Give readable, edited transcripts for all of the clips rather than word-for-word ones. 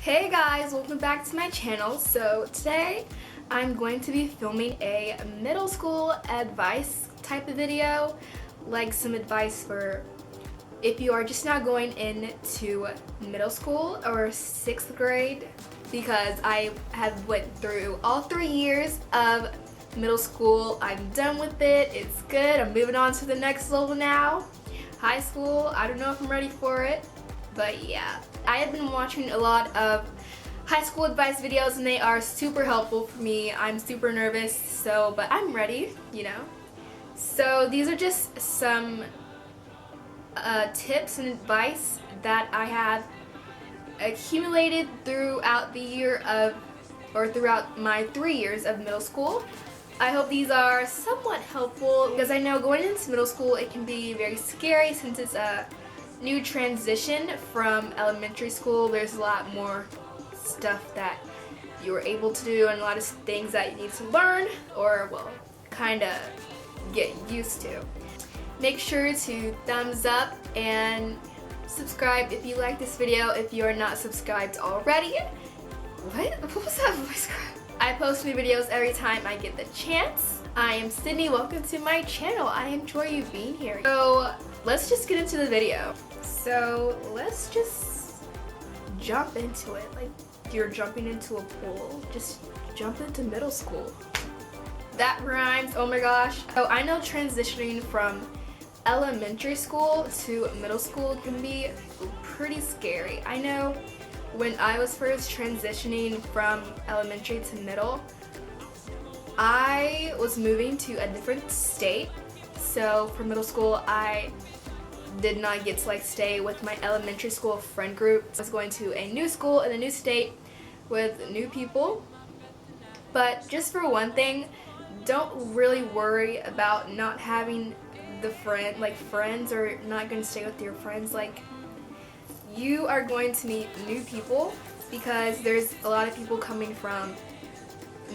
Hey guys, welcome back to my channel. So today I'm going to be filming a middle school advice type of video, like some advice for if you are just now going into middle school or 6th grade, because I have went through all 3 years of middle school. I'm done with it. It's good. I'm moving on to the next level now. High school, I don't know if I'm ready for it, but yeah. I have been watching a lot of high school advice videos and they are super helpful for me. I'm super nervous, but I'm ready, you know. So these are just some tips and advice that I have accumulated throughout the year of, or throughout my 3 years of middle school. I hope these are somewhat helpful because I know going into middle school it can be very scary since it's a new transition from elementary school. There's a lot more stuff that you're able to do and a lot of things that you need to learn or, well, kind of get used to. Make sure to thumbs up and subscribe if you like this video if you are not subscribed already. What was that voice crack? I post new videos every time I get the chance. I am Sydney. Welcome to my channel. I enjoy you being here. So let's just get into the video. So let's just jump into it. Like you're jumping into a pool. Just jump into middle school. That rhymes. Oh my gosh. Oh, I know transitioning from elementary school to middle school can be pretty scary. I know when I was first transitioning from elementary to middle, I was moving to a different state. So for middle school, I did not get to stay with my elementary school friend group. I was going to a new school in a new state with new people. But just for one thing, don't really worry about not having the friends or not going to stay with your friends. You are going to meet new people because there's a lot of people coming from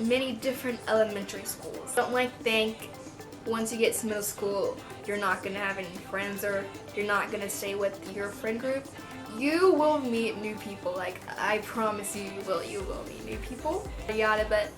many different elementary schools. Don't think once you get to middle school you're not going to have any friends or you're not going to stay with your friend group. You will meet new people. I promise you will meet new people. But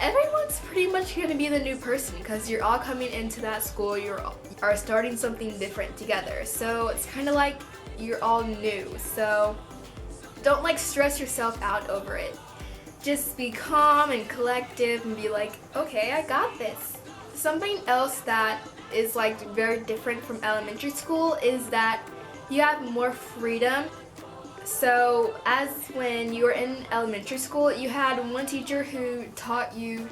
everyone's pretty much going to be the new person because you're all coming into that school. You are starting something different together. So it's kind of like you're all new. So don't stress yourself out over it. Just be calm and collective and be like, okay, I got this. Something else that is very different from elementary school is that you have more freedom. So as when you were in elementary school, you had one teacher who taught you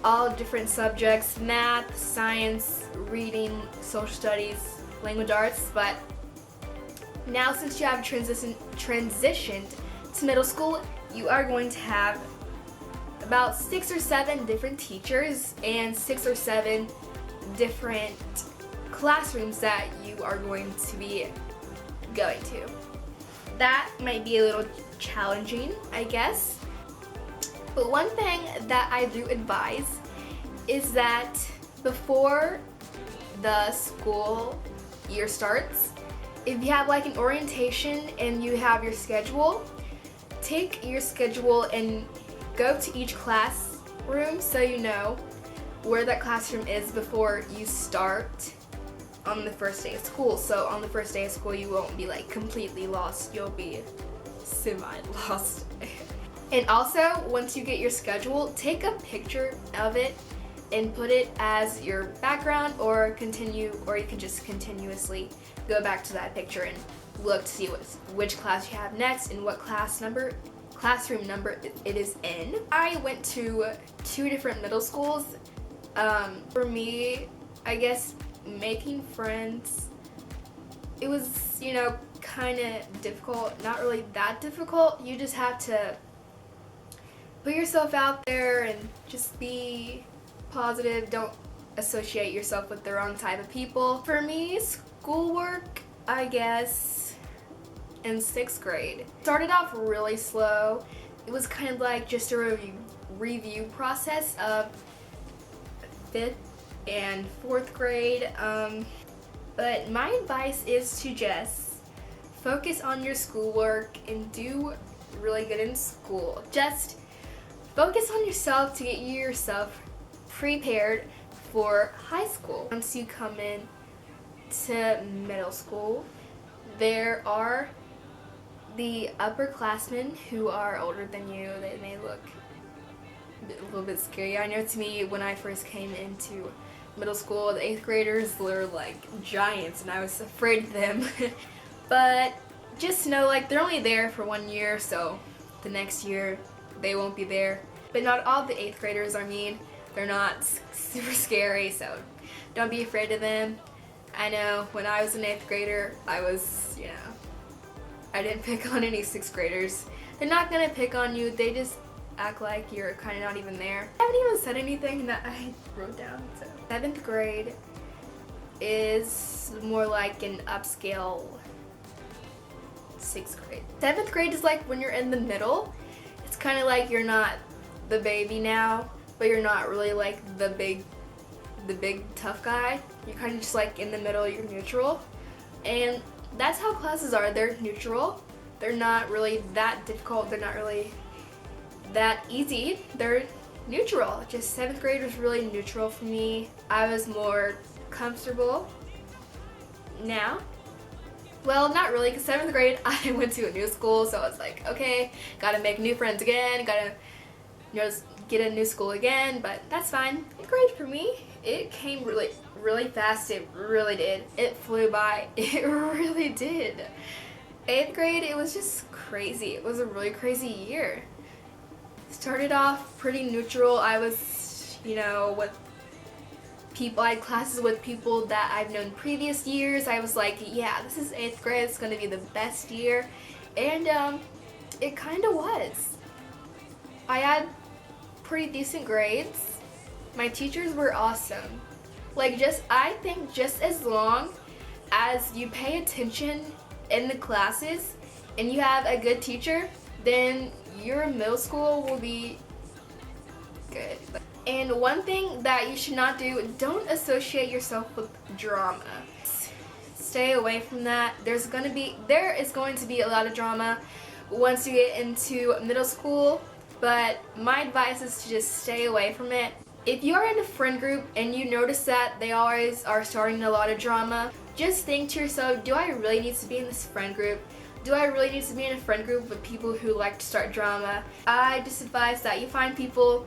all different subjects: math, science, reading, social studies, language arts. But now since you have transitioned to middle school, you are going to have about 6 or 7 different teachers and 6 or 7 different classrooms that you are going to be going to. That might be a little challenging, I guess. But one thing that I do advise is that before the school year starts, if you have an orientation and you have your schedule, take your schedule and go to each classroom so you know where that classroom is before you start on the first day of school. So on the first day of school you won't be completely lost, you'll be semi-lost. And also, once you get your schedule, take a picture of it and put it as your background, or you can just continuously go back to that picture and look to see which class you have next and what classroom number it is in. I went to 2 different middle schools. For me, I guess making friends, it was, kind of difficult. Not really that difficult. You just have to put yourself out there and just be positive. Don't associate yourself with the wrong type of people. For me, schoolwork, I guess, in 6th grade started off really slow. It was kind of just a review process of 5th and 4th grade. But my advice is to just focus on your schoolwork and do really good in school. Just focus on yourself to get yourself prepared for high school. Once you come in to middle school, there are the upperclassmen who are older than you. They may look a little bit scary. I know to me, when I first came into middle school, the 8th graders were like giants and I was afraid of them. But just know, like, they're only there for 1 year, so the next year they won't be there. But not all the 8th graders are mean. They're not super scary, so don't be afraid of them. I know when I was an 8th grader, I was, I didn't pick on any 6th graders. They're not gonna pick on you, they just act like you're kind of not even there. I haven't even said anything that I wrote down. So 7th grade is more like an upscale 6th grade. 7th grade is like when you're in the middle. It's kind of like you're not the baby now, but you're not really like the big tough guy. You're kind of just like in the middle, you're neutral. And that's how classes are. They're neutral. They're not really that difficult. They're not really that easy. They're neutral. Just 7th grade was really neutral for me. I was more comfortable now. Well, not really, because 7th grade I went to a new school, so I was like, okay, gotta make new friends again, gotta get a new school again, but that's fine. 8th grade for me, it came really fast. It really did. It flew by. It really did. 8th grade, it was just crazy. It was a really crazy year. Started off pretty neutral. I was, with people, I had classes with people that I've known previous years. I was like, yeah, this is 8th grade. It's going to be the best year. And it kind of was. I had pretty decent grades. My teachers were awesome. Like, I think just as long as you pay attention in the classes and you have a good teacher, then your middle school will be good. And one thing that you should not do, don't associate yourself with drama. Stay away from that. There is going to be a lot of drama once you get into middle school, but my advice is to just stay away from it. If you are in a friend group and you notice that they always are starting a lot of drama, just think to yourself, do I really need to be in this friend group? Do I really need to be in a friend group with people who like to start drama? I just advise that you find people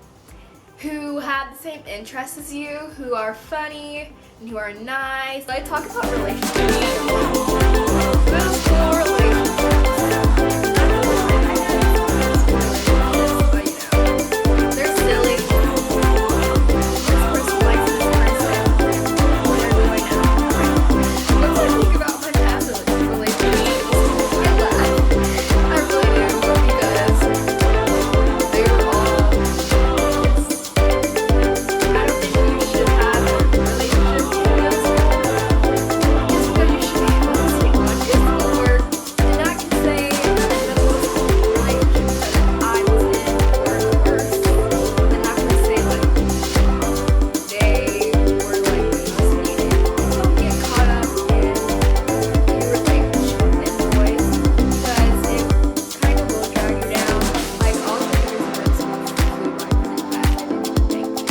who have the same interests as you, who are funny, and who are nice. I talk about relationships. Middle school relationships. But they're silly. This person likes this person. They're going out. What do I think about my past relationships? I laugh. I really do, because they were all I don't think you should have a relationship in middle school. Just because you should be able to take on your work. And I can say middle school relationships that I was in were worse. I'm not gonna say like they were like misleading. Don't get caught up in your relationship with boys, because it kind of will drag you down. Like, all the years of middle school flew by really fast. I didn't even think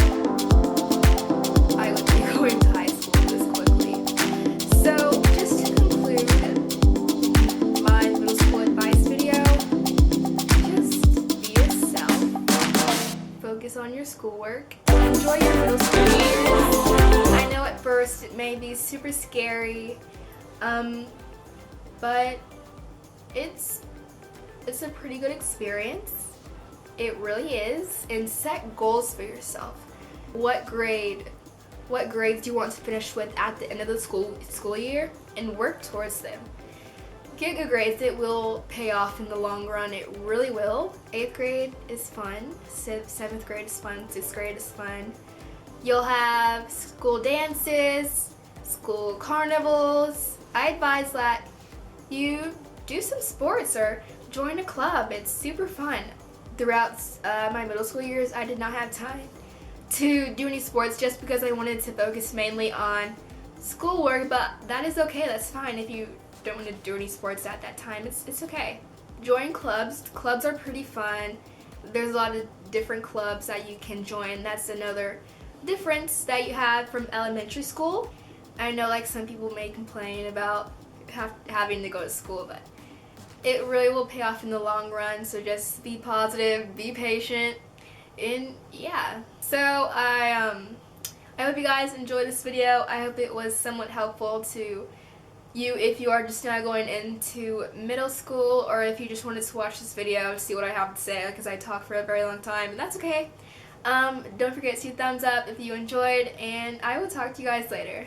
I would be going to high school this quickly. So, just to conclude my middle school advice video, just be yourself. Focus on your schoolwork. Enjoy your middle school years. I know at first it may be super scary, but it's a pretty good experience. It really is. And set goals for yourself. What grades do you want to finish with at the end of the school year, and work towards them. Get good grades. It will pay off in the long run. It really will. 8th grade is fun. 7th grade is fun. 6th grade is fun. You'll have school dances, school carnivals. I advise that you do some sports or join a club. It's super fun. Throughout my middle school years, I did not have time to do any sports just because I wanted to focus mainly on schoolwork, but that is okay. That's fine if you don't want to do any sports at that time. It's okay. Join clubs. Clubs are pretty fun. There's a lot of different clubs that you can join. That's another difference that you have from elementary school. I know like some people may complain about having to go to school, but it really will pay off in the long run, so just be positive, be patient, and yeah. So I hope you guys enjoyed this video. I hope it was somewhat helpful to you if you are just now going into middle school, or if you just wanted to watch this video to see what I have to say, because I talk for a very long time, and that's okay. Don't forget to thumbs up if you enjoyed, and I will talk to you guys later.